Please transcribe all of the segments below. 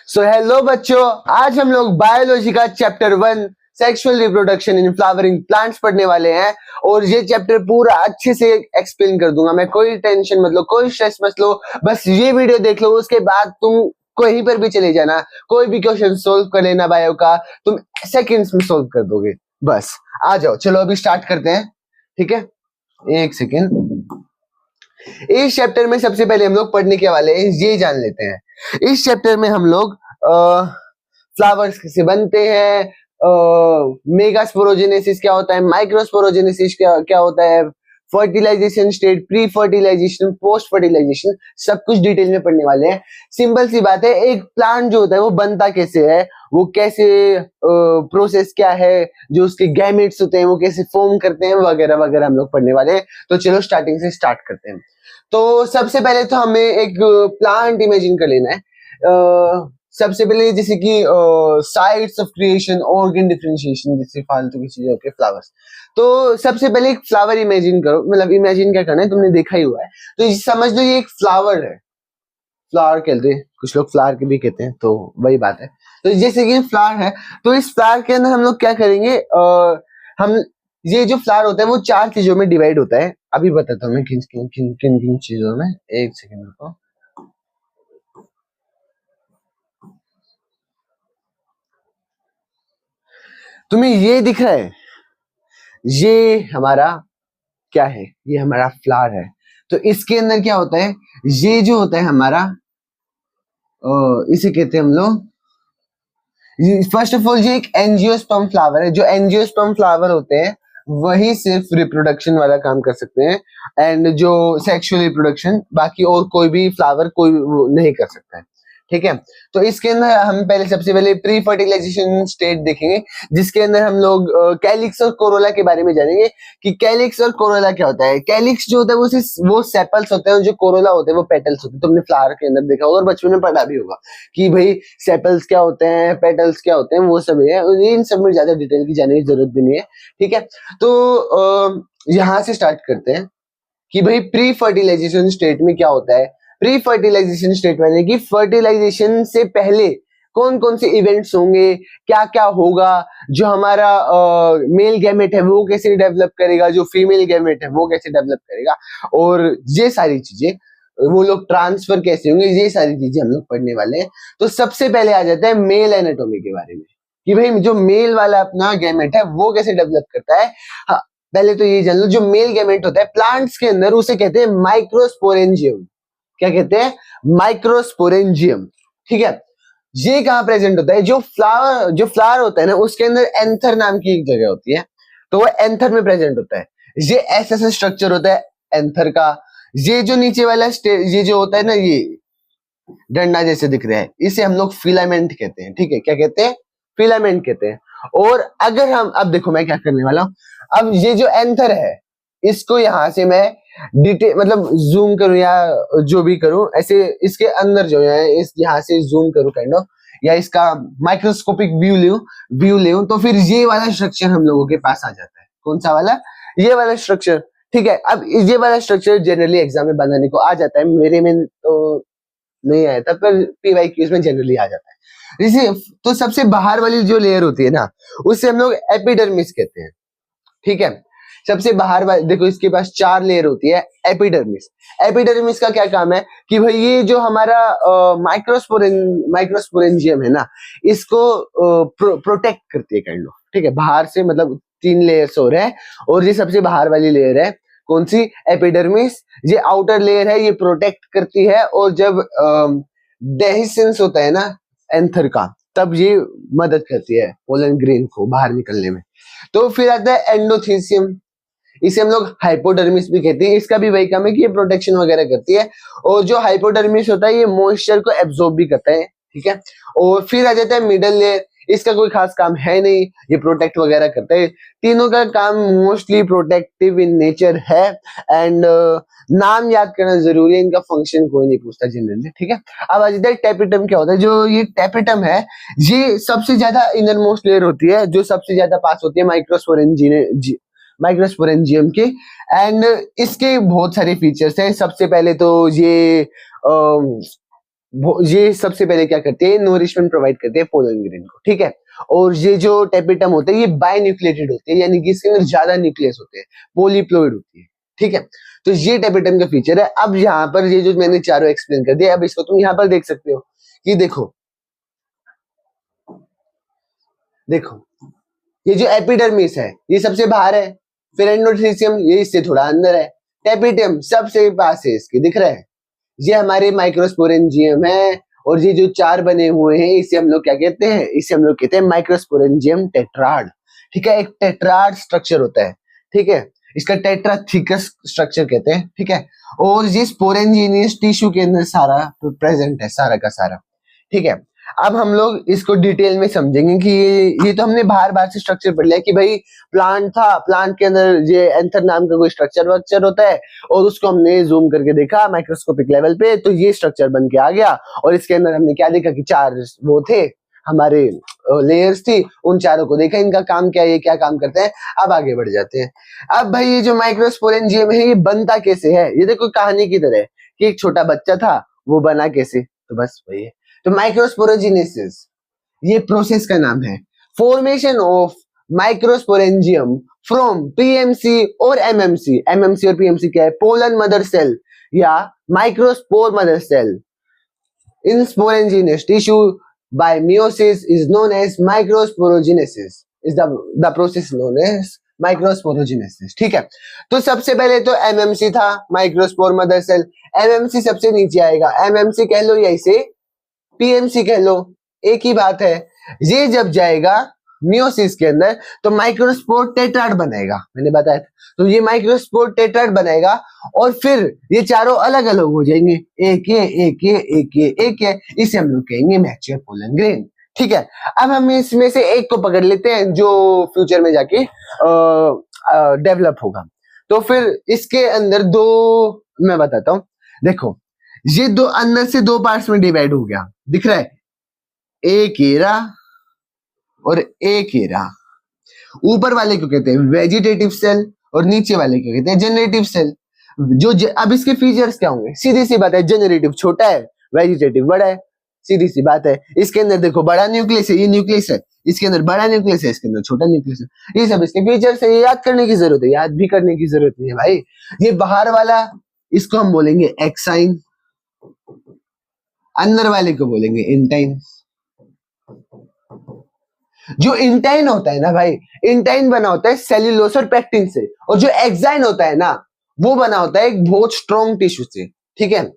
So hello बच्चों, आज हम लोग बायोलॉजी का chapter 1 sexual reproduction in flowering plants पढ़ने वाले हैं। और ये चैप्टर पूरा अच्छे से एक्सप्लेन कर दूंगा मैं। कोई टेंशन मत लो, कोई स्ट्रेस मत लो, बस ये वीडियो देख लो। उसके बाद तुम कहीं पर भी चले जाना, कोई भी क्वेश्चन सोल्व कर लेना बायो का, तुम सेकंड्स में सोल्व कर दोगे। बस आ जाओ, चलो अभी स्टार्ट करते हैं। ठीक है, एक सेकेंड। इस चैप्टर में सबसे पहले हम लोग पढ़ने के वाले हैं, ये जान लेते हैं। इस चैप्टर में हम लोग फ्लावर्स कैसे बनते हैं, मेगास्पोरोजेनेसिस क्या होता है, माइक्रोस्पोरोजेनेसिस क्या होता है, fertilization state, pre fertilization, post fertilization, सब कुछ डिटेल में पढ़ने वाले हैं। सिंपल सी बात है, एक प्लांट जो होता है वो बनता कैसे है, वो कैसे प्रोसेस क्या है, जो उसके गैमेट्स होते हैं वो कैसे फॉर्म करते हैं, वगैरह वगैरह हम लोग पढ़ने वाले हैं। तो चलो स्टार्टिंग से स्टार्ट करते हैं। तो सबसे पहले तो हमें एक प्लांट इमेजिन कर लेना है। सबसे पहले जैसे कि sites of creation, organ differentiation, जैसे फालतू की चीजें होती है, फ्लावर्स। तो सबसे पहले एक फ्लावर इमेजिन करो, मतलब इमेजिन क्या करना है, तुमने देखा ही हुआ है। तो समझ लो ये एक फ्लावर है। फ्लावर कहते हैं, कुछ लोग फ्लावर के भी कहते हैं, तो वही बात है। तो जैसे कि फ्लावर है, तो इस फ्लावर के अंदर हम लोग क्या करेंगे, हम ये जो फ्लावर होता है वो 4 चीजों में डिवाइड होता है। अभी बताता हूँ मैं किन किन किन किन किन चीजों में। एक सेकेंड रुको। तुम्हें ये दिख रहा है, ये हमारा क्या है, ये हमारा फ्लावर है। तो इसके अंदर क्या होता है, ये जो होता है हमारा, इसे कहते हैं हम लोग, फर्स्ट ऑफ ऑल ये एक एंजियोस्पर्म फ्लावर है। जो एंजियोस्पर्म फ्लावर होते हैं वही सिर्फ रिप्रोडक्शन वाला काम कर सकते हैं, एंड जो सेक्सुअल रिप्रोडक्शन बाकी और कोई भी फ्लावर कोई नहीं कर सकता है। ठीक है, तो इसके अंदर हम पहले सबसे पहले प्री फर्टिलाइजेशन स्टेट देखेंगे, जिसके अंदर हम लोग कैलिक्स और कोरोला के बारे में जानेंगे कि कैलिक्स और कोरोला क्या होता है। कैलिक्स जो होता है वो सेपल्स होते हैं, जो कोरोला होते हैं वो पेटल्स होते हैं। तुमने फ्लावर के अंदर देखा होगा और बचपन में पढ़ा भी होगा कि भाई सेपल्स क्या होते हैं, पेटल्स क्या होते हैं, वो सब है। इन सब में ज्यादा डिटेल की जाने की जरूरत भी नहीं है। ठीक है, तो यहां से स्टार्ट करते हैं कि भाई प्री फर्टिलाइजेशन स्टेट में क्या होता है। प्री फर्टिलाइजेशन स्टेट में कि फर्टिलाइजेशन से पहले कौन कौन से इवेंट्स होंगे, क्या क्या होगा, जो हमारा मेल गैमेट है वो कैसे डेवलप करेगा, जो फीमेल गैमेट है वो कैसे डेवलप करेगा, और ये सारी चीजें, वो लोग ट्रांसफर कैसे होंगे, ये सारी चीजें हम लोग पढ़ने वाले हैं। तो सबसे पहले आ जाता है मेल एनाटॉमी के बारे में कि भाई जो मेल वाला अपना गैमेट है वो कैसे डेवलप करता है। हाँ, पहले तो ये जान लो, जो मेल गैमेट होता है प्लांट्स के अंदर उसे कहते हैं माइक्रोस्पोरेंजियम। क्या कहते हैं? माइक्रोस्पोरेंजियम। ठीक है, ये कहां प्रेजेंट होता है, जो फ्लावर होता है ना उसके अंदर एंथर नाम की एक जगह होती है, तो वो एंथर में प्रेजेंट होता है। ये ऐसा स्ट्रक्चर होता है एंथर का। ये जो नीचे वाला ये जो होता है ना, ये डंडा जैसे दिख रहा है, इसे हम लोग फिलामेंट कहते हैं। ठीक है, क्या कहते हैं? फिलामेंट कहते हैं। और अगर हम अब देखो मैं क्या करने वाला हूं, अब ये जो एंथर है इसको यहां से मैं डिटेल मतलब जूम करूं या जो भी करूं, ऐसे इसके अंदर जो है इस यहां से जूम करूं काइंड ऑफ, या इसका माइक्रोस्कोपिक व्यू ले तो फिर ये वाला स्ट्रक्चर हम लोगों के पास आ जाता है। कौन सा वाला? ये वाला स्ट्रक्चर। ठीक है, अब ये वाला स्ट्रक्चर जनरली एग्जाम में बनाने को आ जाता है, मेरे में तो नहीं आया था, पर पीवाईक्यूज में जनरली आ जाता है। जैसे तो सबसे बाहर वाली जो लेयर होती है ना, उसे हम लोग एपिडर्मिस कहते हैं। ठीक है, सबसे बाहर वाली, देखो इसके पास 4 लेयर होती है। एपिडर्मिस, एपिडर्मिस का क्या काम है कि भाई ये जो हमारा माइक्रोस्पोरेंजियम है ना, इसको प्रोटेक्ट करती है काइंड ऑफ। ठीक है, बाहर से मतलब 3 लेयर्स हो रहे हैं, और ये सबसे बाहर वाली लेयर है कौन सी? एपिडर्मिस। ये आउटर लेयर है, ये प्रोटेक्ट करती है, और जब डेहिसेंस होता है ना एंथर का, तब ये मदद करती है पोलन ग्रेन को बाहर निकलने में। तो फिर आता है एंडोथीसियम, इसे हम लोग हाइपोडर्मिस भी कहते हैं। इसका भी वही काम है कि ये प्रोटेक्शन वगैरह करती है, और जो हाइपोडर्मिस होता है ये मॉइस्चर को एब्जॉर्ब भी करता है। ठीक है, और फिर आ जाता है मिडल लेयर, इसका कोई खास काम है नहीं, ये प्रोटेक्ट वगैरह करता है। तीनों का काम मोस्टली प्रोटेक्टिव इन नेचर है, एंड नाम याद करना जरूरी है, इनका फंक्शन कोई नहीं पूछता जनरली। ठीक है, अब आ जाता है टेपिटम। क्या होता है? जो ये टेपिटम है, ये सबसे ज्यादा इनर मोस्ट लेयर होती है, जो सबसे ज्यादा पास होती है माइक्रोस्पोरेंजियम के, एंड इसके बहुत सारे फीचर्स हैं। सबसे पहले तो ये ये सबसे पहले क्या करते हैं, नोरिशमेंट प्रोवाइड करते हैं पोलन ग्रेन को, ठीक है। और ये जो टेपिटम होते हैं ये बाइन्यूक्लिएटेड होते हैं, यानी कि इसके अंदर ज्यादा न्यूक्लियस होते हैं, पोलीप्लोइड होती है, ठीक है। तो ये टेपिटम का फीचर है। अब यहाँ पर ये जो मैंने चारों एक्सप्लेन कर दिया, अब इसको तुम यहाँ पर देख सकते हो कि देखो देखो ये जो एपिडर्मिस है ये सबसे बाहर है, फिर एंडोथेलियम ये इससे थोड़ा अंदर है, टेपिटम सबसे पास है इसके, दिख रहा है। ये हमारे माइक्रोस्पोरेंजियम है, और ये जो चार बने हुए हैं इसे हम लोग क्या कहते हैं, इसे हम लोग कहते हैं माइक्रोस्पोरेंजियम टेट्राड, ठीक है। एक टेट्राड स्ट्रक्चर होता है, ठीक है, इसका टेट्राथिकस स्ट्रक्चर कहते हैं, ठीक है। और ये स्पोरेंजिनियस टिश्यू के अंदर सारा प्रेजेंट है, सारा का सारा, ठीक है। अब हम लोग इसको डिटेल में समझेंगे कि ये तो हमने बाहर बाहर से स्ट्रक्चर पढ़ लिया कि भाई प्लांट था, प्लांट के अंदर ये एंथर नाम का कोई स्ट्रक्चर वर्क्चर होता है, और उसको हमने जूम करके देखा माइक्रोस्कोपिक लेवल पे, तो ये स्ट्रक्चर बन के आ गया। और इसके अंदर हमने क्या देखा कि चार वो थे हमारे लेयर्स थी, उन चारों को देखा, इनका काम क्या है, ये क्या काम करते हैं। अब आगे बढ़ जाते हैं। अब भाई ये जो माइक्रोस्पोरेंजियम है ये बनता कैसे है, ये देखो कहानी की तरह कि एक छोटा बच्चा था, वो बना कैसे, तो बस वही है। तो माइक्रोस्पोरोजिनेसिस ये प्रोसेस का नाम है, formation of microsporangium from PMC और एमएमसी। एमएमसी और पीएमसी क्या है, पोलन मदर सेल या microspore mother cell in sporogenous tissue by meiosis is known as microsporogenesis, is the process known as माइक्रोस्पोरोजिनेसिस, ठीक है। तो सबसे पहले तो एमएमसी था, माइक्रोस्पोर मदर सेल। एमएमसी सबसे नीचे आएगा, एमएमसी कह लो या इसे पीएमसी कह लो, एक ही बात है। ये जब जाएगा मियोसिस के अंदर तो माइक्रोस्पोर टेट्राड बनेगा, मैंने बताया था। तो ये माइक्रोस्पोर टेट्राड बनेगा और फिर ये चारों अलग अलग हो जाएंगे, एक ये एक ये एक ये एक ये, इसे हम लोग कहेंगे मैच्योर पोलन ग्रेन, ठीक है। अब हम इसमें से एक को पकड़ लेते हैं जो फ्यूचर में जाके डेवलप होगा। तो फिर इसके अंदर दो मैं बताता हूं, देखो ये दो अंदर से दो पार्ट्स में डिवाइड हो गया, दिख रहा है, एक एरा और एक एरा। ऊपर वाले को कहते हैं वेजिटेटिव सेल और नीचे वाले को कहते हैं जनरेटिव सेल। अब इसके फीचर्स क्या होंगे, सीधी सी बात है, जनरेटिव छोटा है, वेजिटेटिव बड़ा है, सीधी सी बात है। इसके अंदर देखो बड़ा न्यूक्लियस है, ये न्यूक्लियस है, इसके अंदर बड़ा न्यूक्लियस है, इसके अंदर छोटा न्यूक्लियस है। ये सब इसके फीचर्स है, ये याद करने की जरूरत है, याद भी करने की जरूरत नहीं है भाई। ये बाहर वाला इसको हम बोलेंगे एक्साइन, अंदर वाले को बोलेंगे इंटाइन। जो इंटाइन होता है ना भाई, इंटाइन बना होता है सेल्यूलोस और पेक्टिन से, और जो एक्साइन होता है ना वो बना होता है एक बहुत स्ट्रॉन्ग टिश्यू से, ठीक है।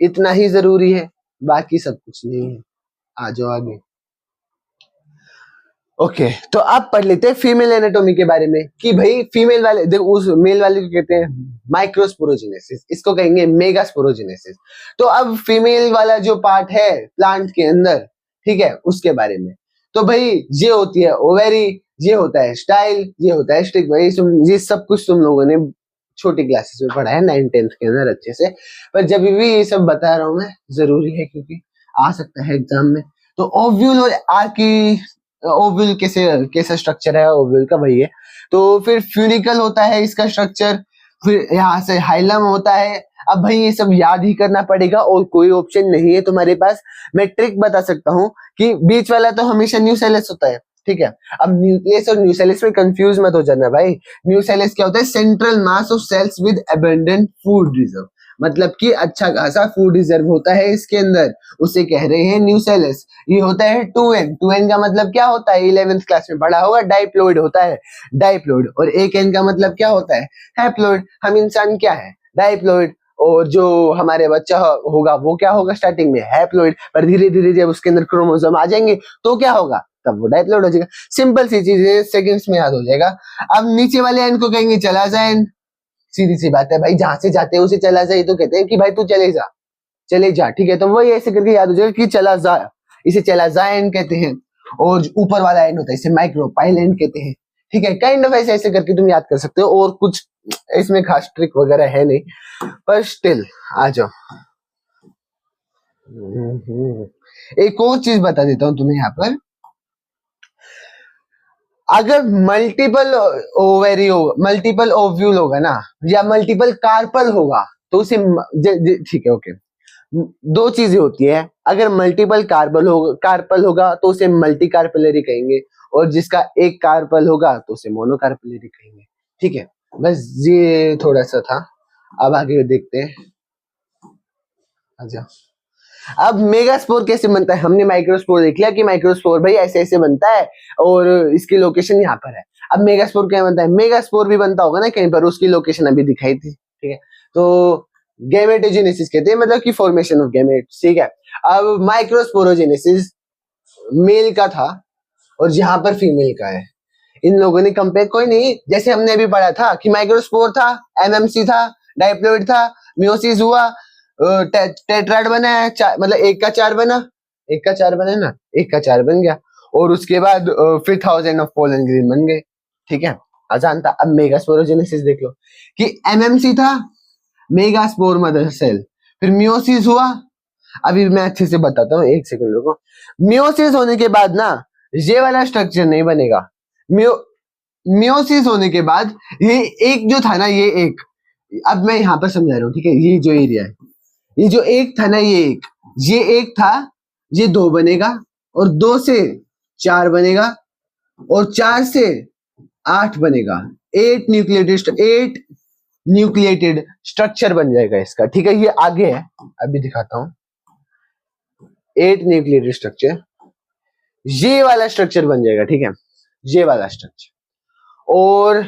इतना ही जरूरी है, बाकी सब कुछ नहीं है। आ जाओ आगे। ओके तो अब पढ़ लेते हैं फीमेल एनाटॉमी के बारे में कि भाई फीमेल वाले देखो, उस मेल वाले को कहते हैं माइक्रोस्पोरोजेनेसिस, इसको कहेंगे मेगास्पोरोजेनेसिस। तो अब फीमेल वाला जो पार्ट है प्लांट के अंदर, ठीक है, उसके बारे में। तो भाई ये होती है ओवेरी, ये होता है स्टाइल, ये होता है स्टिक। भाई ये सब कुछ तुम लोगों ने छोटी क्लासेस में पढ़ा है 9th-10th के अंदर अच्छे से, पर जब भी ये सब बता रहा हूं मैं जरूरी है क्योंकि आ सकता है एग्जाम में। तो ओव्यूल और आर्की, ओव्यूल कैसा स्ट्रक्चर है ओव्यूल का, वही है। तो फिर फ्यूनिकल होता है इसका स्ट्रक्चर, फिर यहाँ से हाइलम होता है। अब भाई ये सब याद ही करना पड़ेगा और कोई ऑप्शन नहीं है तुम्हारे पास। मैं ट्रिक बता सकता हूँ कि बीच वाला तो हमेशा न्यूसेलस होता है, ठीक है। अब न्यूक्लियस और न्यूसेलस में कंफ्यूज मत हो जाना भाई। न्यूसेलस क्या होता है, central mass of cells with abundant food reserve, मतलब कि अच्छा खासा फूड रिजर्व होता है इसके अंदर, उसे कह रहे हैं न्यूसेलस। ये होता है 2n, 2n का मतलब क्या होता है, 11th क्लास में पढ़ा होगा, डाइप्लोइड होता है, डाइप्लोइड। और 1n का मतलब क्या होता है, हैप्लोइड। हम इंसान क्या है, डाइप्लोइड। और जो हमारे बच्चा होगा वो क्या होगा, स्टार्टिंग में हैप्लोइड, पर धीरे धीरे जब उसके अंदर क्रोमोसोम आ जाएंगे तो क्या होगा, तब वो डाइप्लोइड हो जाएगा। सिंपल सी चीज है, सेकंड्स में याद हो जाएगा। अब नीचे वाले एन को कहेंगे चलाजाइन, सीधी सी बात है भाई, जहां से जाते हैं उसे चला जाए, तो कहते हैं कि भाई तू चले जा, चले जा, ठीक है। तो वही ऐसे करके याद हो जाएगा कि चला जा, इसे चलाजाइन कहते हैं। और ऊपर वाला एंड होता है इसे माइक्रोपाइलेंट कहते हैं, ठीक है। काइंड ऑफ ऐसे ऐसे करके तुम याद कर सकते हो, और कुछ इसमें खास ट्रिक वगैरह है नहीं, पर स्टिल आ जाओ। एक और चीज बता देता हूं तुम्हें यहाँ पर, अगर मल्टीपल ओवेरी होगा, मल्टीपल ओव्यूल होगा ना, या मल्टीपल कार्पल होगा, तो उसे ठीक है ओके। दो चीजें होती है, अगर मल्टीपल कार्पल होगा तो उसे मल्टी कार्पलरी कहेंगे, और जिसका एक कार्पल होगा तो उसे मोनो कार्पलरी कहेंगे। ठीक है, बस ये थोड़ा सा था। अब आगे देखते हैं। अच्छा, अब मेगास्पोर कैसे बनता है? हमने माइक्रोस्पोर देख लिया कि माइक्रोस्पोर भाई ऐसे ऐसे बनता है और इसकी लोकेशन यहाँ पर है। अब मेगास्पोर क्या बनता है? मेगास्पोर भी बनता होगा ना कहीं पर, उसकी लोकेशन अभी दिखाई थी। ठीक है, तो गैमेटोजेनेसिस कहते हैं, मतलब कि फॉर्मेशन ऑफ गैमेट। ठीक है, अब माइक्रोस्पोरोजेनेसिस मेल का था और यहाँ पर फीमेल का है। इन लोगों ने कंपेयर, कोई नहीं, जैसे हमने अभी पढ़ा था कि माइक्रोस्पोर था, एमएमसी था, डाइप्लोइड था, मियोसिस हुआ, टेट्राड बना है, मतलब एक का चार बना, एक का चार बना ना, एक का चार बन गया, और उसके बाद फिर 1000 ऑफ पोलन ग्रीन बन गए। ठीक है, आसान था। अब मेगास्पोरोजेनेसिस देख लो कि एमएमसी था, मेगास्पोर मदर सेल, फिर मियोसिस हुआ। अभी मैं अच्छे से बताता हूँ, एक सेकंड रुको। मियोसिस होने के बाद ना ये वाला स्ट्रक्चर नहीं बनेगा। मियोसिस होने के बाद ये एक जो था ना, ये एक, अब मैं यहाँ पर समझा रहा हूँ। ठीक है, ये जो एरिया है, ये जो एक था ना, ये एक था, ये दो बनेगा, और दो से चार बनेगा, और चार से आठ बनेगा। एट न्यूक्लिएटेड स्ट्रक्चर बन जाएगा इसका। ठीक है, ये आगे है, अभी दिखाता हूं। 8 न्यूक्लिएटेड स्ट्रक्चर, ये वाला स्ट्रक्चर बन जाएगा। ठीक है, ये वाला स्ट्रक्चर, और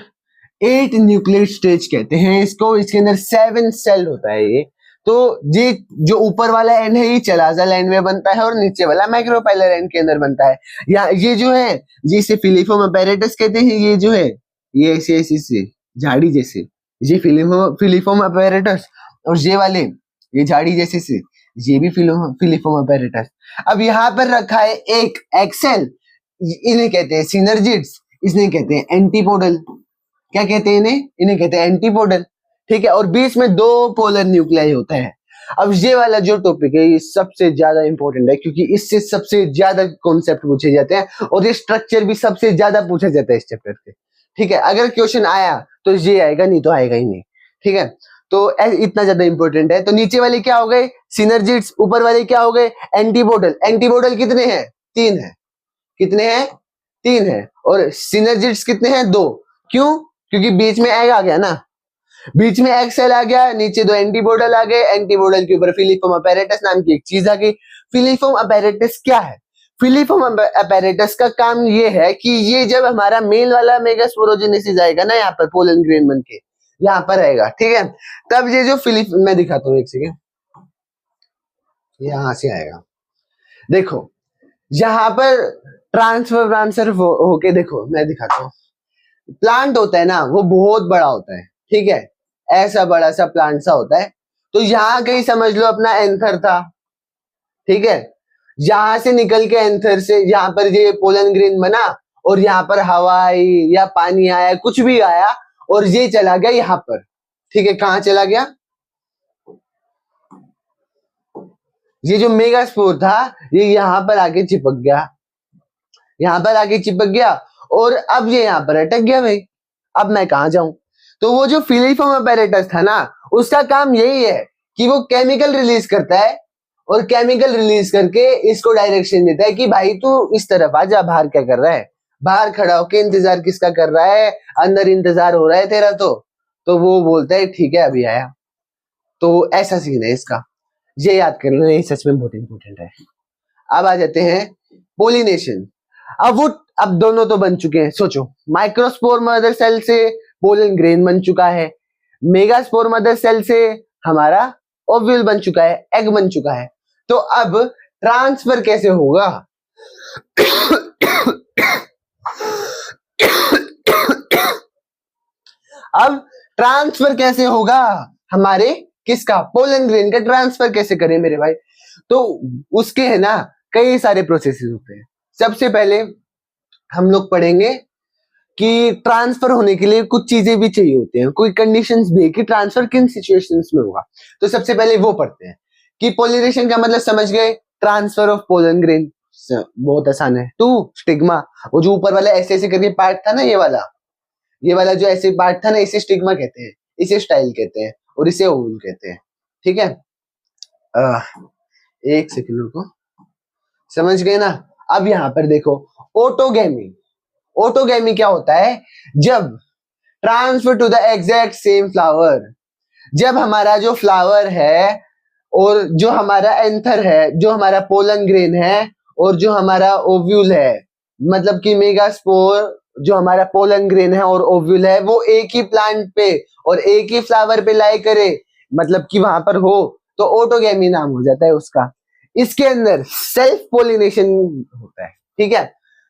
8 न्यूक्लियर स्टेज कहते हैं इसको। इसके अंदर 7 सेल होता है ये। तो ये जो ऊपर वाला एंड है ये चलाजा एंड में बनता है, और नीचे वाला माइक्रोपाइलर एंड के अंदर बनता है। या ये जो है, जिसे फिलीफॉर्म अपैरेटस कहते हैं, ये जो है ये ऐसे ऐसे झाड़ी जैसे, ये फिलीफॉर्म अपैरेटस, और ये वाले ये झाड़ी जैसे से, ये भी फिलीफॉर्म अपैरेटस। अब यहाँ पर रखा है एक एक्सेल, इन्हें कहते हैं सिनर्जिड्स, इन्हें कहते हैं एंटीपोडल। क्या कहते हैं इन्हें? इन्हें कहते हैं एंटीपोडल। ठीक है, और बीच में दो पोलर न्यूक्लियाई होता है। अब ये वाला जो टॉपिक है ये सबसे ज्यादा इंपॉर्टेंट है, क्योंकि इससे सबसे ज्यादा कॉन्सेप्ट पूछे जाते हैं, और ये स्ट्रक्चर भी सबसे ज्यादा पूछा जाता है इस चैप्टर के। ठीक है, अगर क्वेश्चन आया तो ये आएगा, नहीं तो आएगा ही नहीं। ठीक है, तो इतना ज्यादा इंपॉर्टेंट है। तो नीचे वाले क्या हो गए? सिनर्जिड्स। ऊपर वाले क्या हो गए? एंटीपोडल। एंटीपोडल कितने हैं? 3 है। कितने हैं? 3 है। और सिनर्जिड्स कितने हैं? 2। क्यों? क्योंकि बीच में एग आ गया ना, बीच में एग सेल आ गया, नीचे 2 एंटीपोडल आ गए, एंटीपोडल के ऊपर फिलीफॉर्म अपैरेटस नाम की एक चीज आ गई। फिलीफॉर्म अपैरेटस क्या है? फिलीफॉर्म अपैरेटस का काम ये है कि ये जब हमारा मेल वाला मेगास्पोरोजेनेसिस आएगा ना, यहाँ पर पोलन ग्रेन बन के यहाँ पर आएगा। ठीक है, तब ये जो मैं दिखाता हूँ, एक सेकेंड, यहां से आएगा। देखो यहाँ पर ट्रांसफर होके, देखो मैं दिखाता हूँ। प्लांट होता है ना, वो बहुत बड़ा होता है। ठीक है, ऐसा बड़ा सा प्लांट सा होता है। तो यहाँ कहीं समझ लो अपना एंथर था। ठीक है, यहां से निकल के एंथर से यहाँ पर ये पोलन ग्रेन बना, और यहाँ पर हवा आई या पानी आया, कुछ भी आया, और ये चला गया यहाँ पर। ठीक है, कहाँ चला गया? ये जो मेगास्पोर था ये यहाँ पर आके चिपक गया, यहाँ पर आके चिपक गया, और अब ये यहाँ पर अटक गया। भाई अब मैं कहाँ जाऊं? तो वो जो फिलीफॉर्म अपैरेटस था ना, उसका काम यही है कि वो केमिकल रिलीज करता है, और केमिकल रिलीज करके इसको डायरेक्शन देता है कि भाई तू इस तरफ आ जा। बाहर क्या कर रहा है? बाहर खड़ा होके इंतजार किसका कर रहा है? अंदर इंतजार हो रहा है तेरा। तो वो बोलता है ठीक है अभी आया। तो ऐसा सीन है इसका, ये याद कर लेना, ये सच में बहुत इंपॉर्टेंट है। अब आ जाते हैं पोलिनेशन। अब दोनों तो बन चुके हैं। सोचो, माइक्रोस्पोर मदर सेल से पोलन ग्रेन बन चुका है, मेगास्पोर मदर सेल से हमारा ओव्यूल बन चुका है, एग बन चुका है। तो अब ट्रांसफर कैसे होगा? अब ट्रांसफर कैसे होगा हमारे किसका? पोलन ग्रेन का ट्रांसफर कैसे करें मेरे भाई? तो उसके है ना कई सारे प्रोसेसेस होते हैं। सबसे पहले हम लोग पढ़ेंगे कि ट्रांसफर होने के लिए कुछ चीजें भी चाहिए होती हैं, कोई कंडीशंस भी है कि ट्रांसफर किन सिचुएशंस में होगा। तो सबसे पहले वो पढ़ते हैं कि पोलिनेशन का मतलब समझ गए, ट्रांसफर ऑफ पोलन ग्रेन बहुत आसान है। टू स्टिग्मा, वो जो ऊपर वाला ऐसे ऐसे करके पार्ट था ना, ये वाला जो ऐसे पार्ट था ना, इसे स्टिग्मा कहते हैं, इसे स्टाइल कहते हैं, और इसे ओवल कहते हैं। ठीक है, एक सेकंड रुको, समझ गए ना। अब यहाँ पर देखो, ऑटोगेमी। ऑटोगेमी क्या होता है? जब transfer to the exact same flower, जब हमारा जो फ्लावर है और जो हमारा एंथर है, जो हमारा पोलन ग्रेन है और जो हमारा ओव्यूल है, मतलब कि मेगास्पोर जो हमारा पोलन ग्रेन है और ओव्यूल है, वो एक ही प्लांट पे और एक ही फ्लावर पे लाई करे, मतलब कि वहां पर हो, तो ऑटोगेमी नाम हो जाता है उसका। इसके अंदर सेल्फ पोलिनेशन होता है, ठीक है।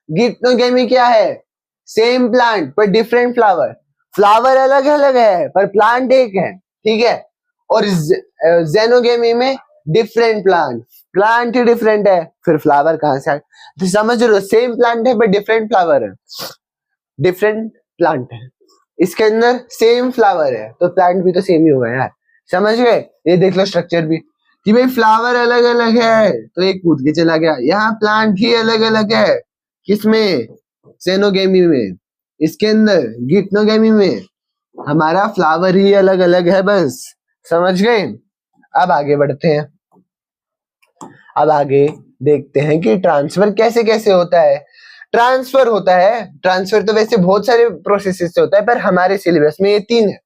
गिप्टोगेमी क्या है? सेम प्लांट पर डिफरेंट फ्लावर, फ्लावर अलग अलग है पर प्लांट एक है, ठीक है। और जेनोगेमी में डिफरेंट प्लांट, प्लांट ही डिफरेंट है, फिर फ्लावर कहां से आए? तो समझ रहे हो, सेम प्लांट है पर डिफरेंट फ्लावर है, डिफरेंट प्लांट है, इसके अंदर सेम फ्लावर है तो प्लांट भी तो सेम ही होगा यार, समझ गए। ये देख लो स्ट्रक्चर भी कि भाई फ्लावर अलग अलग है तो एक कूद के चला गया, यहाँ प्लांट ही अलग अलग है, किसमें? सेनोगेमी में। इसके अंदर गिप्टोगेमी में हमारा फ्लावर ही अलग अलग है, बस समझ गए। अब आगे बढ़ते हैं, अब आगे देखते हैं कि ट्रांसफर कैसे कैसे होता है। ट्रांसफर होता है, ट्रांसफर तो वैसे बहुत सारे प्रोसेसेस से होता है पर हमारे सिलेबस में ये 3 है।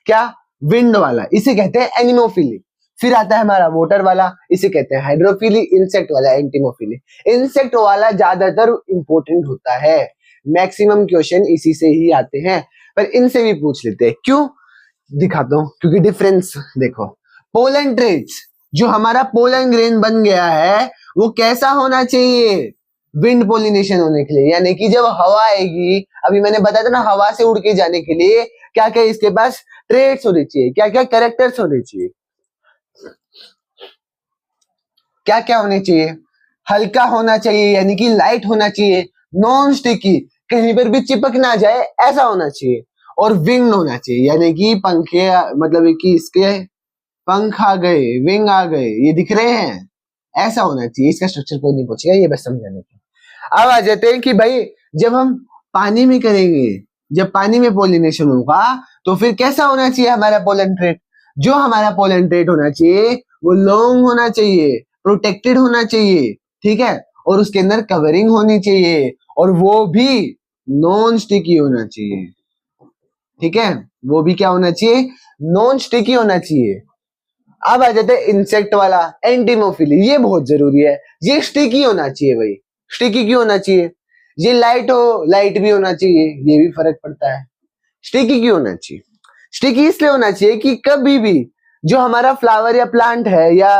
क्या? विंड वाला, इसे कहते हैं एनिमोफिली। फिर आता है हमारा वाटर वाला, इसे कहते हैं हाइड्रोफिली। इंसेक्ट वाला एंटीमोफिली। इंसेक्ट वाला ज्यादातर इंपॉर्टेंट होता है, मैक्सिमम क्वेश्चन इसी से ही आते हैं, पर इनसे भी पूछ लेते हैं। क्यों? दिखाता हूं, क्योंकि डिफरेंस देखो। पोलन ट्रेट्स, जो हमारा पोलन ग्रेन बन गया है वो कैसा होना चाहिए? विंड पोलिनेशन होने के लिए, यानी कि जब हवा आएगी, अभी मैंने बताया था ना, हवा से उड़ के जाने के लिए क्या क्या इसके पास ट्रेट्स होने चाहिए, क्या क्या कैरेक्टर्स होने चाहिए, क्या क्या होने चाहिए? हल्का होना चाहिए, यानी कि लाइट होना चाहिए, नॉन स्टिकी, कहीं पर भी चिपक ना जाए ऐसा होना चाहिए, और विंग होना चाहिए, यानी कि पंखे, मतलब कि इसके पंख आ गए, विंग आ गए, ये दिख रहे हैं, ऐसा होना चाहिए। इसका स्ट्रक्चर कोई नहीं पूछेगा, ये बस समझाने की। अब आ जाते हैं कि भाई जब हम पानी में करेंगे, जब पानी में पोलिनेशन होगा तो फिर कैसा होना चाहिए हमारा पोलन ट्रेट? जो हमारा पोलन ट्रेट होना चाहिए वो लॉन्ग होना चाहिए, प्रोटेक्टेड होना चाहिए, ठीक है, और उसके अंदर कवरिंग होनी चाहिए, और वो भी नॉन स्टिकी होना चाहिए, ठीक है, वो भी क्या होना चाहिए? नॉन स्टिकी होना चाहिए। अब आ जाते हैं इंसेक्ट वाला एंटीमोफिली, ये बहुत जरूरी है, ये स्टिकी होना चाहिए भाई। स्टिकी क्यों होना चाहिए? ये लाइट हो, लाइट भी होना चाहिए, ये भी फर्क पड़ता है। स्टिकी क्यों होना चाहिए? स्टिकी इसलिए होना चाहिए कि कभी भी जो हमारा फ्लावर या प्लांट है या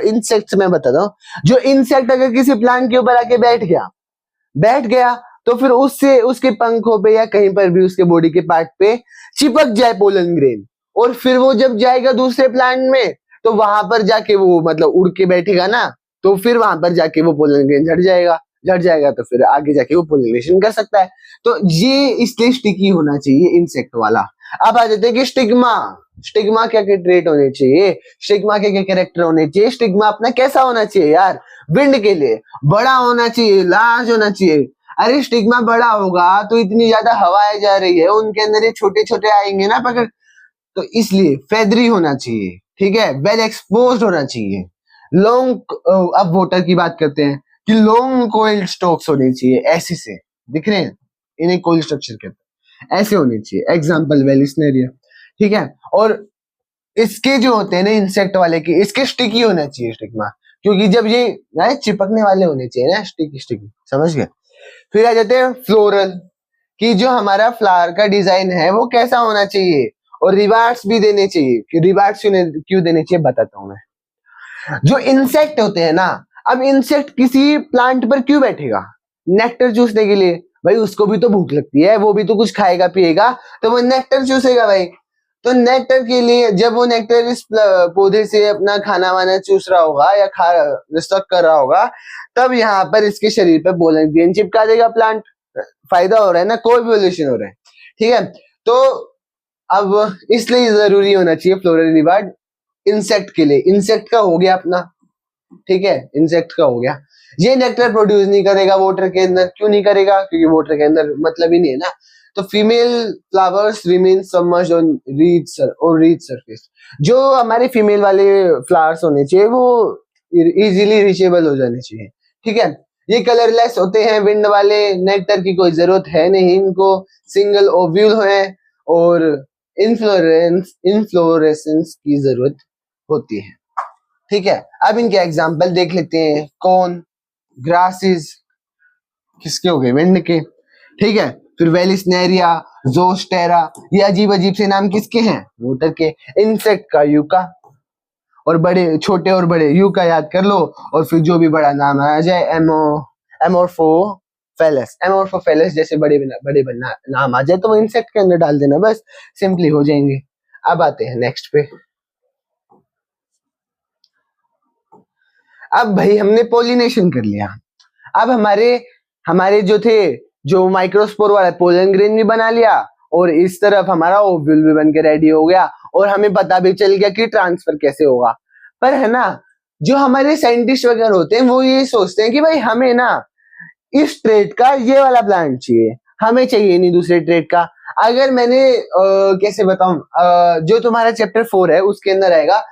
इंसेक्ट, मैं बताता हूँ, जो इंसेक्ट अगर किसी प्लांट के ऊपर आके बैठ गया तो फिर उससे उसके पंखों पे या कहीं पर भी उसके बॉडी के पार्ट पे चिपक जाए पोलन ग्रेन, और फिर वो जब जाएगा दूसरे प्लांट में तो वहां पर जाके वो मतलब उड़ के बैठेगा ना, तो फिर वहां पर जाके वो पोलन ग्रेन झड़ जाएगा तो फिर आगे जाके वो पोलिनेशन कर सकता है। तो ये इसलिए स्टिकी होना चाहिए इंसेक्ट वाला। अब आ जाते हैं कि स्टिग्मा, स्टिग्मा क्या क्या ट्रेट होने चाहिए, स्टिग्मा के क्या कैरेक्टर होने चाहिए, स्टिग्मा अपना कैसा होना चाहिए यार? विंड के लिए बड़ा होना चाहिए, लार्ज होना चाहिए। अरे स्टिग्मा बड़ा होगा तो इतनी ज्यादा हवाएं जा रही है, उनके अंदर ये छोटे छोटे आएंगे ना पकड़, तो इसलिए फेदरी होना चाहिए, ठीक है, वेल एक्सपोज्ड होना चाहिए, लॉन्ग। अब वाटर की बात करते हैं कि लॉन्ग कोइल्ड स्टॉक्स होने चाहिए, ऐसे से दिख रहे हैं, इन्हें कोइल स्ट्रक्चर कहते हैं, ऐसे होने चाहिए। एग्जांपल वेलिस्नेरिया, ठीक है। और इसके जो होते हैं ना इंसेक्ट वाले की, इसके स्टिकी होना चाहिए स्टिग्मा, क्योंकि जब ये चिपकने वाले होने चाहिए ना, स्टिकी स्टिकी, समझ गए। फिर आ जाते हैं फ्लोरल, कि जो हमारा फ्लावर का डिजाइन है वो कैसा होना चाहिए, और रिवार्ड्स भी देने चाहिए। कि रिवार्ड्स क्यों देने चाहिए बताता हूं मैं। जो इंसेक्ट होते हैं ना, अब इंसेक्ट किसी प्लांट पर क्यों बैठेगा? नेक्टर चूसने के लिए, भाई उसको भी तो भूख लगती है, वो भी तो कुछ खाएगा पिएगा, तो वो नेक्टर चूसेगा भाई। तो नेक्टर के लिए जब वो नेक्टर इस पौधे से अपना खाना वाना चूस रहा होगा या सक कर रहा होगा, तब यहाँ पर इसके शरीर पर पोलन ग्रेन चिपका देगा प्लांट, फायदा हो रहा है ना, कोएवोल्यूशन हो रहा है, ठीक है। तो अब इसलिए जरूरी होना चाहिए फ्लोरल रिवार्ड इंसेक्ट के लिए। इंसेक्ट का हो गया अपना, ठीक है, इंसेक्ट का हो गया। ये नेक्टर प्रोड्यूस नहीं करेगा वाटर के अंदर, क्यों नहीं करेगा? क्योंकि वाटर के अंदर मतलब ही नहीं है ना। तो female flowers remain submerged on reach surface. जो हमारे फीमेल वाले फ्लावर्स होने चाहिए वो इजीली रीचेबल हो जाने चाहिए, ठीक है। ये कलरलेस होते हैं, विंड वाले, नेक्टर की कोई जरूरत है नहीं इनको, सिंगल ओव्यूल है और इनफ्लोरेसेंस की जरूरत होती है, ठीक है। अब इनके एग्जाम्पल देख लेते हैं। कौन, ग्रासेस किसके हो गए, विंड के, ठीक है। फिर वेलिस्नेरिया, जोस्टेरा, ये अजीब अजीब से नाम किसके हैं, वोटर के। इंसेक्ट का यूका, और बड़े छोटे और बड़े यूका याद कर लो, और फिर जो भी बड़ा नाम आ जाए एमोर्फोफेलस जैसे बड़े नाम आ जाए तो वो इंसेक्ट के अंदर डाल देना, बस सिंपली हो जाएंगे। अब आते हैं नेक्स्ट पे। अब भाई हमने पोलिनेशन कर लिया, अब हमारे जो थे, जो माइक्रोस्पोर वाला पोलन ग्रेन भी बना लिया, और इस तरफ हमारा ओव्यूल भी बन के रेडी हो गया, और हमें पता भी चल गया कि ट्रांसफर कैसे होगा। पर है ना, जो हमारे साइंटिस्ट वगैरह होते हैं वो ये सोचते हैं कि भाई हमें ना इस ट्रेड का ये वाला प्लांट चाहिए, हमें चाहिए नहीं दूसरे ट्रेड का। अगर मैंने कैसे बताऊं, जो तुम्हारा चैप्टर 4 है उसके अंदर आएगा,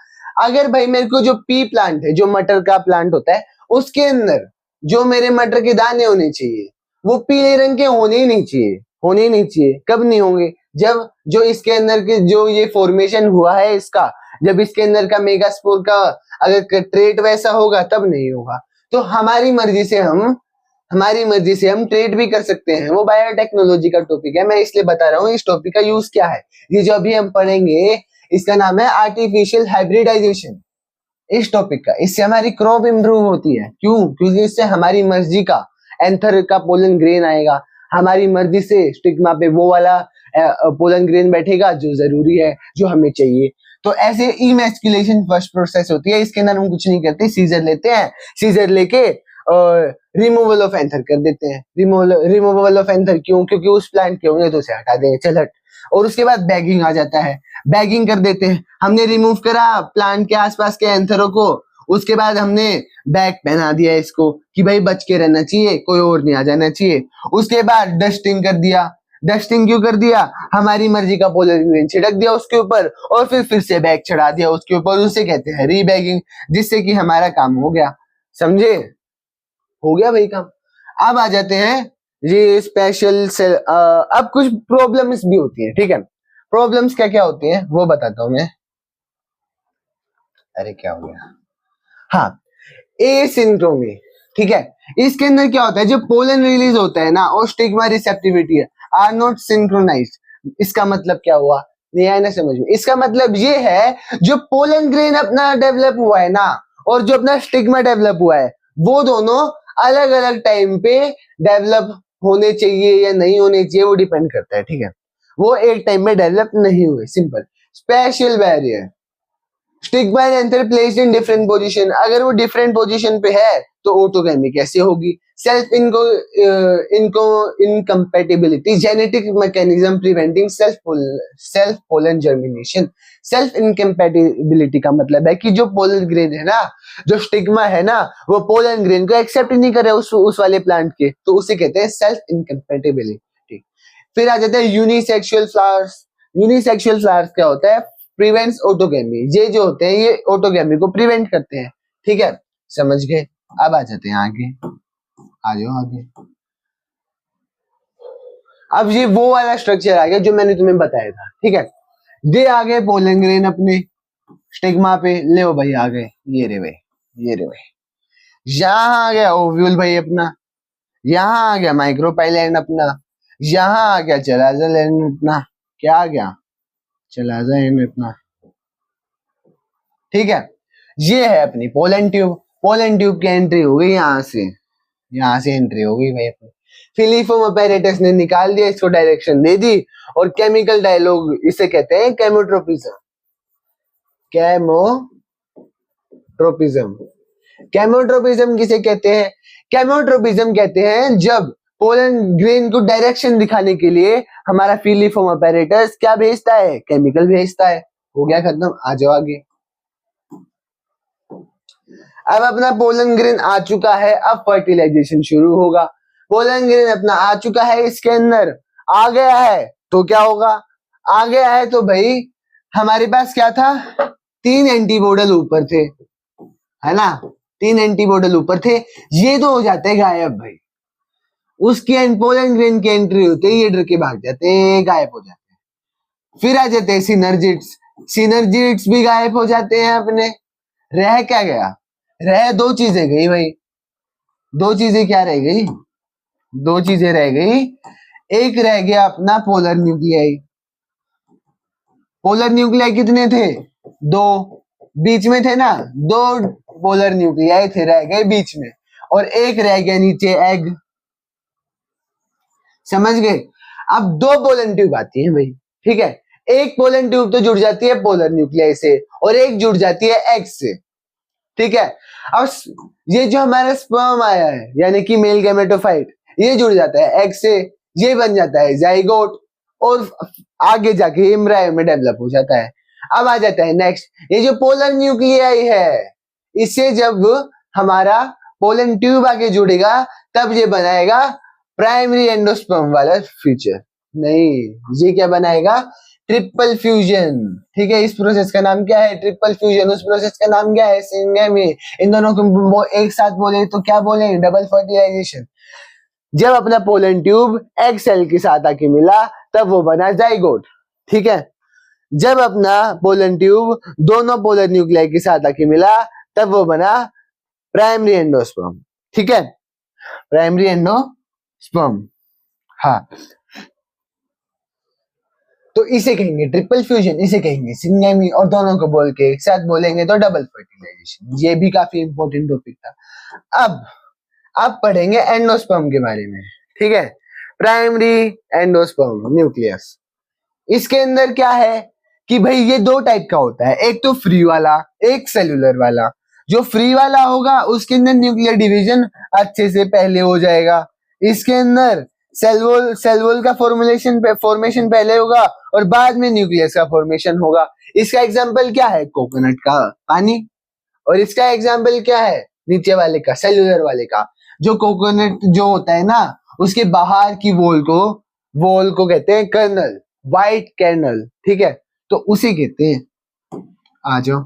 अगर भाई मेरे को जो पी प्लांट है, जो मटर का प्लांट होता है, उसके अंदर जो मेरे मटर के दाने होने चाहिए वो पीले रंग के होने ही नहीं चाहिए, होने ही नहीं चाहिए। कब नहीं होंगे, जब जो इसके अंदर के जो ये फॉर्मेशन हुआ है इसका, जब इसके अंदर का मेगास्पोर का अगर ट्रेट वैसा होगा तब नहीं होगा। तो हमारी मर्जी से हम ट्रेड भी कर सकते हैं, वो बायोटेक्नोलॉजी का टॉपिक है, मैं इसलिए बता रहा हूँ इस टॉपिक का यूज क्या है। ये जो अभी हम पढ़ेंगे इसका नाम है आर्टिफिशियल हाइब्रिडाइजेशन, इस टॉपिक का। इससे हमारी क्रॉप इंप्रूव होती है, क्यों, क्योंकि इससे हमारी मर्जी का एंथर का पोलन ग्रेन आएगा, हमारी मर्जी से स्टिग्मा पे वो वाला पोलन ग्रेन बैठेगा जो जरूरी है, जो हमें चाहिए। तो ऐसे इमैस्कुलेशन फर्स्ट प्रोसेस होती है, इसके अंदर हम कुछ नहीं करते, सीजर लेते हैं, सीजर लेके रिमूवल ऑफ एंथर कर देते हैं। रिमूवल ऑफ एंथर क्यों, क्योंकि उस प्लांट के होंगे तो उसे हटा देंगे, चल हट। और उसके बाद बैगिंग आ जाता है, बैगिंग कर देते हैं, हमने रिमूव करा प्लांट के आसपास के एंथरों को, उसके बाद हमने बैग पहना दिया इसको कि भाई बच के रहना चाहिए, कोई और नहीं आ जाना चाहिए। उसके बाद डस्टिंग कर दिया, डस्टिंग क्यों कर दिया, हमारी मर्जी का पोलन ग्रेन छिड़क दिया उसके ऊपर, और फिर से बैग चढ़ा दिया उसके ऊपर, उसे कहते हैं रीबैगिंग, जिससे कि हमारा काम हो गया, समझे, हो गया भाई काम। अब आ जाते हैं ये स्पेशल सेल। अब कुछ प्रॉब्लम्स भी होती है, ठीक है। प्रॉब्लम्स क्या क्या होती हैं वो बताता हूं मैं। अरे क्या हो गया, हाँ, एसिंक्रोमी, ठीक है। इसके अंदर क्या होता है, जो पोलन रिलीज होता है ना और स्टिग्मा रिसेप्टिविटी है आर नॉट सिंक्रोनाइज्ड। इसका मतलब क्या हुआ, नहीं आया ना समझ में, इसका मतलब ये है जो पोलन ग्रेन अपना डेवलप हुआ है ना और जो अपना स्टिग्मा डेवलप हुआ है, वो दोनों अलग अलग टाइम पे डेवलप होने चाहिए या नहीं होने चाहिए, वो डिपेंड करता है, ठीक है। वो एक टाइम में डेवलप नहीं हुए, simple. Special barrier, stigma and anther placed in different position, अगर वो डिफरेंट पोजीशन पे है तो ऑटोगैमी कैसे होगी। सेल्फ इनको incompatibility, genetic mechanism preventing self pollen germination. Self incompatibility का मतलब है कि जो पोलन ग्रेन है ना, जो स्टिग्मा है ना, वो पोलन ग्रेन को एक्सेप्ट नहीं करे उस वाले प्लांट के, तो उसे कहते हैं सेल्फ इनकम्पेटिबिलिटी। फिर आ जाते हैं यूनिसेक्सुअल फ्लावर्स। यूनिसेक्सुअल फ्लावर्स क्या होता है, प्रिवेंट्स ऑटोगैमी, ये जो होते हैं ये ऑटोगैमी को प्रिवेंट करते हैं, ठीक है, समझ गए। अब आ जाते हैं आगे, आ जाओ आगे। अब ये वो वाला स्ट्रक्चर आ गया जो मैंने तुम्हें बताया था, ठीक है। ये आ गए पोलन ग्रेन अपने स्टिग्मा पे, ले भाई आ गए, ये रे भाई, ये रे भाई। यहाँ आ गया ओव्यूल भाई अपना, यहाँ आ गया माइक्रोपाइलैंड अपना, यहाँ आ गया चलाजा लैंड अपना, क्या आ गया, चलाजा लैंड अपना, ठीक है। ये है अपनी पोलन ट्यूब, पोलन ट्यूब की एंट्री हो गई यहाँ से एंट्री हो गई भाई। फिलीफोम अपैरेटस ने निकाल दिया, इसको डायरेक्शन दे दी, और केमिकल डायलॉग इसे कहते हैं केमोट्रोपिज्म। केमोट्रोपिज्म किसे कहते हैं, केमोट्रोपिज्म कहते हैं जब पोलन ग्रेन को डायरेक्शन दिखाने के लिए हमारा फिलीफोम अपैरेटस क्या भेजता है, केमिकल भेजता है। हो गया खत्म, आ जाओ आगे। अब अपना पोलन ग्रेन आ चुका है, अब फर्टिलाइजेशन शुरू होगा। पोलन ग्रेन अपना आ चुका है इसके अंदर, आ गया है तो क्या होगा, आ गया है तो भाई हमारे पास क्या था, 3 एंटीबॉडल ऊपर थे, है ना, 3 एंटीबॉडल ऊपर थे, ये तो हो जाते हैं गायब भाई, उसकी पोलैंड ग्रेन की एंट्री होती है, ये डर के भाग जाते हैं, गायब हो जाते हैं। फिर आ जाते हैं सिनर्जिड्स, सिनर्जिड्स भी गायब हो जाते हैं अपने। रह क्या गया, रह दो चीजें गई भाई, दो चीजें क्या रह गई, दो चीजें रह गई, एक रह गया अपना पोलर न्यूक्लियाई, पोलर न्यूक्लियाई कितने थे, दो, बीच में थे ना, दो पोलर न्यूक्लियाई थे रह गए बीच में, और एक रह गया नीचे एग, समझ गए। अब दो पोलन ट्यूब आती है भाई, ठीक है, एक पोलन ट्यूब तो जुड़ जाती है पोलर न्यूक्लियाई से और एक जुड़ जाती है एग से, ठीक है। अब ये जो हमारा स्पर्म आया है यानी कि मेल गैमेटोफाइट, ये जुड़ जाता है एग से, ये बन जाता है जाइगोट और आगे जाके एम्ब्रायो में डेवलप हो जाता है। अब आ जाता है नेक्स्ट, ये जो पोलर न्यूक्लियाई है, इससे जब हमारा पोलन ट्यूब आगे जुड़ेगा तब ये बनाएगा प्राइमरी एंडोस्पर्म वाला फीचर, नहीं ये क्या बनाएगा, ट्रिपल फ्यूजन, ठीक है। इस प्रोसेस का नाम क्या है, ट्रिपल फ्यूजन। उस प्रोसेस का नाम क्या है, सिंगेमी। इन दोनों को एक साथ बोले तो क्या बोले, डबल फर्टिलाइजेशन। जब अपना पोलन ट्यूब एग सेल के साथ आके मिला तब वो बना जाइगोट, ठीक है। जब अपना पोलन ट्यूब दोनों पोलर न्यूक्लियाई के साथ आके मिला तब वो बना प्राइमरी एंडोस्पर्म, ठीक है, प्राइमरी एंडोस्पर्म। हाँ, तो इसे कहेंगे ट्रिपल फ्यूजन, इसे कहेंगे सिंगेमी, और दोनों को बोल के एक साथ बोलेंगे तो डबल फर्टिलाइजेशन। ये भी काफी इंपॉर्टेंट टॉपिक था। अब पढ़ेंगे एंडोस्पर्म के बारे में, ठीक है। प्राइमरी एंडोस्पर्म न्यूक्लियस, इसके अंदर क्या है कि भाई ये दो टाइप का होता है, एक तो फ्री वाला, एक सेलुलर वाला। जो फ्री वाला होगा उसके अंदर न्यूक्लियर डिवीजन अच्छे से पहले हो जाएगा, इसके अंदर सेल वॉल का फॉर्मेशन पहले होगा और बाद में न्यूक्लियस का फॉर्मेशन होगा। इसका एग्जांपल क्या है, कोकोनट का पानी, और इसका एग्जांपल क्या है, नीचे वाले का, सेलुलर वाले का। जो कोकोनट जो होता है ना, उसके बाहर की वॉल को कहते हैं कर्नल, व्हाइट कर्नल, ठीक है, तो उसे कहते हैं। आ जाओ,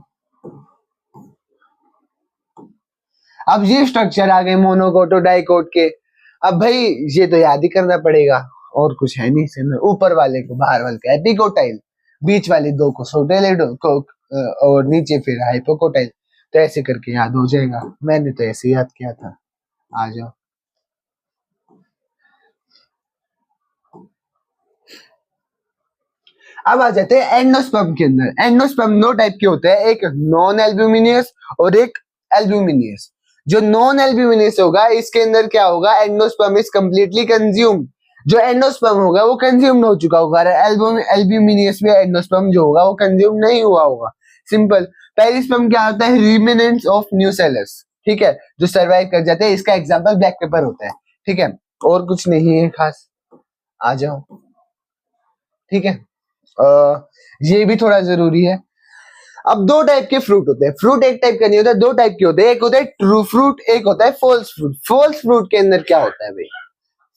अब ये स्ट्रक्चर आ गए मोनोकोट और डाइकोट के। अब भाई ये तो याद ही करना पड़ेगा, और कुछ है नहीं इसमें। ऊपर वाले को, बाहर वाले का एपिकोटाइल, बीच वाले दो को सोटेलिडो को, और नीचे फिर हाइपोकोटाइल। तो ऐसे करके याद हो जाएगा, मैंने तो ऐसे याद किया था। आ जाओ, अब आ जाते हैं एंडोस्पर्म के अंदर। एंडोस्पर्म दो टाइप के होते हैं, एक नॉन एल्ब्यूमिनियस और एक एल्ब्यूमिनियस। जो नॉन एल्ब्यूमिनियस होगा इसके अंदर क्या होगा, एंडोस्पर्म इज कंप्लीटली कंज्यूम्ड। जो एंडोस्पर्म होगा वो कंज्यूम्ड हो चुका होगा, एल्ब्यूमिनियस में एंडोस्पर्म जो होगा वो कंज्यूम नहीं हुआ होगा। सिंपल। पेरिस्पर्म क्या होता है, रिमेनेंट्स ऑफ न्यूसेलस, ठीक है, जो सर्वाइव कर जाते हैं। इसका एग्जांपल ब्लैक पेपर होता है, ठीक है, और कुछ नहीं है खास। आ जाओ, ठीक है। ये भी थोड़ा जरूरी है। अब दो टाइप के फ्रूट होते हैं, फ्रूट एक टाइप का नहीं होता, दो टाइप के होते हैं। एक होता है ट्रू फ्रूट, एक होता है फॉल्स फ्रूट। फॉल्स फ्रूट के अंदर क्या होता है भाई,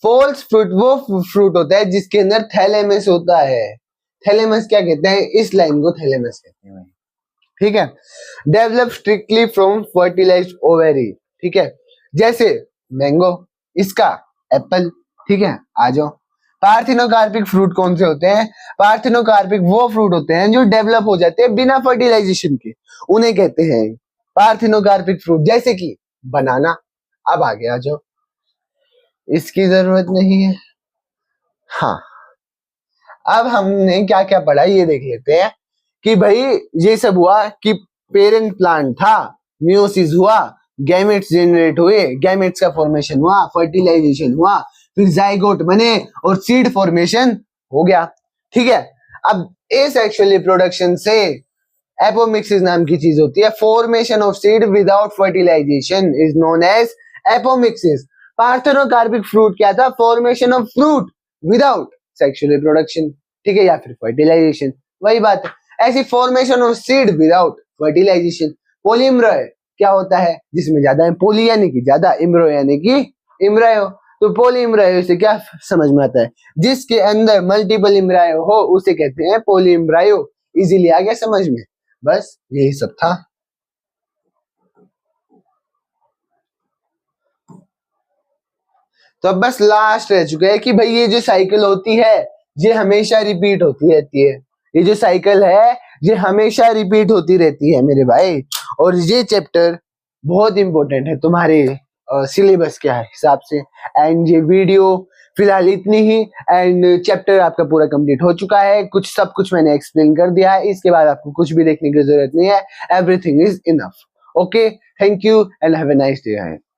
फॉल्स फ्रूट वो फ्रूट होता है जिसके अंदर थैलेमस होता है। थैलेमस क्या कहते हैं, इस लाइन को थैलेमस कहते हैं भाई, ठीक है। Develop strictly from fertilized ovary, ठीक है, जैसे मैंगो, इसका एप्पल, ठीक है। आ जाओ, पार्थिनोकार्पिक फ्रूट कौन से होते हैं, पार्थिनोकार्पिक वो फ्रूट होते हैं जो डेवलप हो जाते हैं बिना फर्टिलाइजेशन के, उन्हें कहते हैं पार्थिनोकार्पिक फ्रूट। जैसे कि बनाना। अब आ गया, जो इसकी जरूरत नहीं है। हाँ, अब हमने क्या क्या पढ़ा ये देख लेते हैं कि भाई ये सब हुआ कि पेरेंट प्लांट था, मियोसिस हुआ, गैमेट्स जनरेट हुए, गैमेट्स का फॉर्मेशन हुआ, फर्टिलाइजेशन हुआ, फिर जाइगोट बने और सीड फॉर्मेशन हो गया, ठीक है। अब एसेक्सुअल रिप्रोडक्शन से एपोमिक्सिस नाम की चीज होती है। Formation of seed without fertilisation is known as apomixis. Parthenocarpic fruit क्या था, formation of fruit without sexual reproduction, ठीक है, या फिर फर्टिलाइजेशन, वही बात है। ऐसी formation of seed without fertilisation. Polyembryony क्या होता है, जिसमें ज्यादा है, पोली यानी कि ज्यादा, इम्ब्रो यानी कि इम्ब्रायो, तो पोलीमरायो से क्या समझ में आता है? जिसके अंदर मल्टीपल इम्ब्रायो हो उसे कहते हैं पोलीमरायो। इजीली आ गया समझ में? बस यही सब था। तो अब बस लास्ट रह चुका है कि भाई ये जो साइकिल होती है ये हमेशा रिपीट होती रहती है। ये जो साइकिल है ये हमेशा रिपीट होती रहती है मेरे भाई। और ये चैप्टर बहुत इंपॉर्टेंट है तुम्हारे सिलेबस के हिसाब से। एंड ये वीडियो फिलहाल इतनी ही। एंड चैप्टर आपका पूरा कंप्लीट हो चुका है। कुछ सब कुछ मैंने एक्सप्लेन कर दिया है। इसके बाद आपको कुछ भी देखने की जरूरत नहीं है। Everything is enough. Okay, thank you and have a nice day.